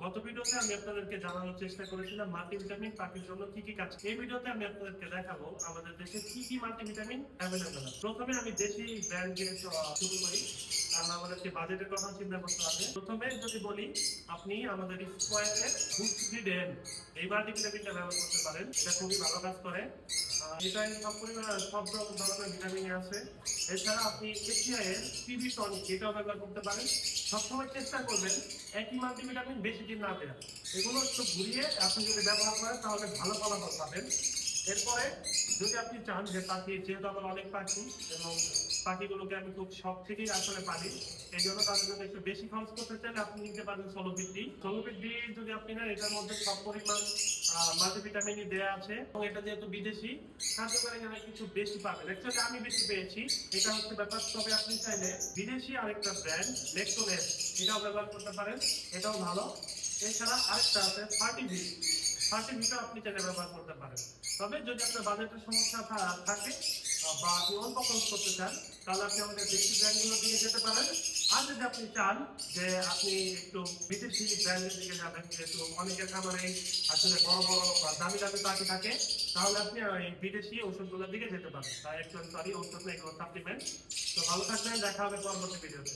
গত ভিডিওতে আমি আপনাদেরকে জানানোর চেষ্টা করেছিলাম মাল্টিভিটামিন পাখির জন্য কি কি কাজ। এই ভিডিওতে আমি আপনাদেরকে দেখাবো আমাদের দেশে কি কি মাল্টিভিটামিন অ্যাভেলেবল আছে। প্রথমে আমি দেশি ব্র্যান্ড দিয়ে শুরু করি, কারণ আমাদেরকে বাজেটের কথা চিন্তা করতে হবে। প্রথমে যদি বলি, আপনি আমাদের স্কোয়ারের বুস্ট্রিডেন এই মাল্টিভিটামিনটা ব্যবহার করতে পারেন। এটা খুবই ভালো কাজ করে। এটাই সব ধরনের ভিটামিন আছে। এছাড়া আপনি এশিয়ার পিভি টনিক এটাও ব্যবহার করতে পারেন। সবসময় চেষ্টা করবেন একই মাল্টিভিটামিন বেশি দিন না দেওয়া। এগুলো একটু ঘুরিয়ে আপনি যদি ব্যবহার করেন তাহলে ভালো ফলাফল পাবেন। এরপরে যদি আপনি চান যে পাখি, যেহেতু আমার অনেক পাখি এবং পাখিগুলোকে আমি খুব শখ থেকেই আসলে পালি, এই জন্য তাদের জন্য একটু বেশি খরচ করতে চাইলে আপনি নিতে পারেন সোলোপিড-ডি। সোলোপিড-ডি যদি আপনি নেন, এটার মধ্যে সব পরিমাণ মাল্টিভিটামিনই দেওয়া আছে এবং এটা যেহেতু বিদেশি, কার্যকর এখানে কিছু বেশি পাবেন। অ্যাকচুয়ালি আমি বেশি পেয়েছি, এটা হচ্ছে ব্যাপার। তবে আপনি চাইলে বিদেশি আরেকটা ব্র্যান্ড লেক্টোনেস এটাও ব্যবহার করতে পারেন, এটাও ভালো। এছাড়া আরেকটা আছে সার্টিফিকেট আপনি চাইলে ব্যবহার করতে পারেন। তবে যদি আপনার বাজেটের সমস্যা থাকে বা আপনি অল্প খরচ করতে চান, তাহলে আপনি আমাদের দেশি ব্র্যান্ডগুলো দিকে যেতে পারেন। আর যদি আপনি চান যে আপনি একটু বিদেশি ব্র্যান্ডের দিকে যাবেন, যেহেতু অনেকের খামারে আসলে বড় বড় বা দামি দামি পাখি থাকে, তাহলে আপনি এই বিদেশি ওষুধগুলোর দিকে যেতে পারেন। তাই একটু সরি, ওষুধ না, এগুলো সাপ্লিমেন্ট। তো ভালো থাকবেন, দেখা হবে পরবর্তী ভিডিওতে।